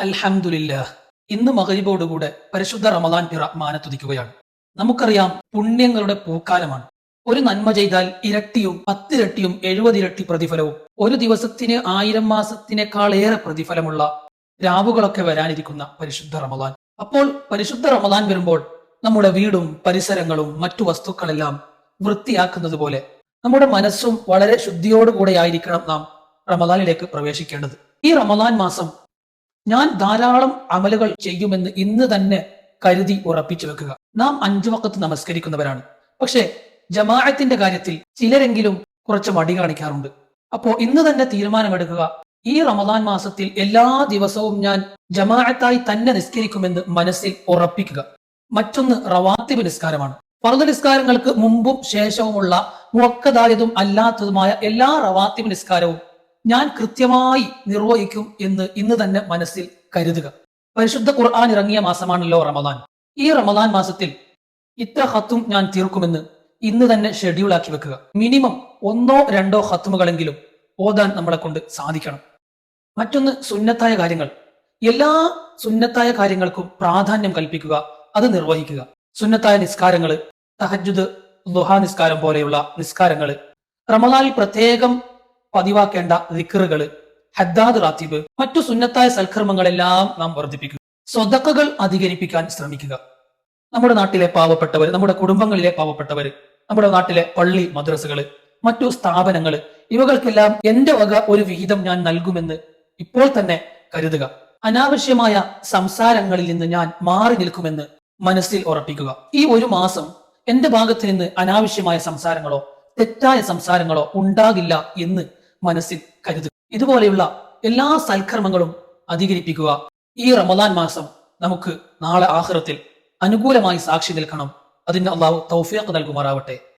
അൽഹംദുലില്ലാഹ്. ഇന്ന് മഗ്‌രിബോടുകൂടെ പരിശുദ്ധ റമദാൻ പിറ മാനത്തുദിക്കുകയാണ്. നമുക്കറിയാം, പുണ്യങ്ങളുടെ പൂക്കാലമാണ്. ഒരു നന്മ ചെയ്താൽ ഇരട്ടിയും 10 ഇരട്ടിയും 70 ഇരട്ടി പ്രതിഫലവും ഒരു ദിവസത്തിന് 1000 മാസത്തിനേക്കാളേറെ പ്രതിഫലമുള്ള രാവുകളൊക്കെ വരാനിരിക്കുന്ന പരിശുദ്ധ റമദാൻ. അപ്പോൾ പരിശുദ്ധ റമദാൻ വരുമ്പോൾ നമ്മുടെ വീടും പരിസരങ്ങളും മറ്റു വസ്തുക്കളെല്ലാം വൃത്തിയാക്കുന്നത് പോലെ നമ്മുടെ മനസ്സും വളരെ ശുദ്ധിയോടുകൂടെ ആയിരിക്കണം നാം റമദാനിലേക്ക് പ്രവേശിക്കേണ്ടത്. ഈ റമദാൻ മാസം ഞാൻ ധാരാളം അമലുകൾ ചെയ്യുമെന്ന് ഇന്ന് തന്നെ കരുതി ഉറപ്പിച്ചു വെക്കുക. നാം 5 വഖത്ത് നമസ്കരിക്കുന്നവരാണ്. പക്ഷേ ജമാഅത്തിന്റെ കാര്യത്തിൽ ചിലരെങ്കിലും കുറച്ച് മടി കാണിക്കാറുണ്ട്. അപ്പോ ഇന്ന് തന്നെ തീരുമാനമെടുക്കുക, ഈ റമദാൻ മാസത്തിൽ എല്ലാ ദിവസവും ഞാൻ ജമാഅത്തായി തന്നെ നിസ്കരിക്കുമെന്ന് മനസ്സിൽ ഉറപ്പിക്കുക. മറ്റൊന്ന് റവാത്തിബ് നിസ്കാരമാണ്. ഫർദ് നിസ്കാരങ്ങൾക്ക് മുമ്പും ശേഷവുമുള്ള മുഅക്കദായതും അല്ലാത്തതുമായ എല്ലാ റവാത്തിബ് നിസ്കാരവും ഞാൻ കൃത്യമായി നിർവഹിക്കും എന്ന് ഇന്ന് തന്നെ മനസ്സിൽ കരുതുക. പരിശുദ്ധ ഖുർആൻ ഇറങ്ങിയ മാസമാണല്ലോ റമദാൻ. ഈ റമദാൻ മാസത്തിൽ ഇത്ര ഖത്തും ഞാൻ തീർക്കുമെന്ന് ഇന്ന് തന്നെ ഷെഡ്യൂൾ ആക്കി വെക്കുക. മിനിമം 1-2 ഖത്തുമുകളെങ്കിലും ഓതാൻ നമ്മളെ കൊണ്ട് സാധിക്കണം. മറ്റൊന്ന് സുന്നത്തായ കാര്യങ്ങൾ. എല്ലാ സുന്നത്തായ കാര്യങ്ങൾക്കും പ്രാധാന്യം കൽപ്പിക്കുക, അത് നിർവഹിക്കുക. സുന്നത്തായ നിസ്കാരങ്ങള്, തഹജ്ജുദ്, ദുഹാ നിസ്കാരം പോലെയുള്ള നിസ്കാരങ്ങള്, റമദാനിൽ പ്രത്യേകം പതിവാക്കേണ്ട ദിക്റുകള്, ഹദ്ദാദ് റാത്തിബ്, മറ്റു സുന്നത്തായ സൽക്കർമ്മങ്ങളെല്ലാം നാം വർദ്ധിപ്പിക്കുക. സ്വതക്കകൾ അധികരിപ്പിക്കാൻ ശ്രമിക്കുക. നമ്മുടെ നാട്ടിലെ പാവപ്പെട്ടവർ, നമ്മുടെ കുടുംബങ്ങളിലെ പാവപ്പെട്ടവർ, നമ്മുടെ നാട്ടിലെ പള്ളി മദ്രസകള്, മറ്റു സ്ഥാപനങ്ങള്, ഇവകൾക്കെല്ലാം എന്റെ വക ഒരു വിഹിതം ഞാൻ നൽകുമെന്ന് ഇപ്പോൾ തന്നെ കരുതുക. അനാവശ്യമായ സംസാരങ്ങളിൽ നിന്ന് ഞാൻ മാറി നിൽക്കുമെന്ന് മനസ്സിൽ ഉറപ്പിക്കുക. ഈ ഒരു മാസം എന്റെ ഭാഗത്ത് നിന്ന് അനാവശ്യമായ സംസാരങ്ങളോ തെറ്റായ സംസാരങ്ങളോ ഉണ്ടാകില്ല എന്ന് മനസ്സിൽ കരുതുക. ഇതുപോലെയുള്ള എല്ലാ സൽക്കർമ്മങ്ങളും അധികരിപ്പിക്കുക. ഈ റമദാൻ മാസം നമുക്ക് നാളെ ആഖിറത്തിൽ അനുകൂലമായി സാക്ഷി നിൽക്കണം. അതിന് അള്ളാഹു തൗഫീഖ് നൽകുമാറാവട്ടെ.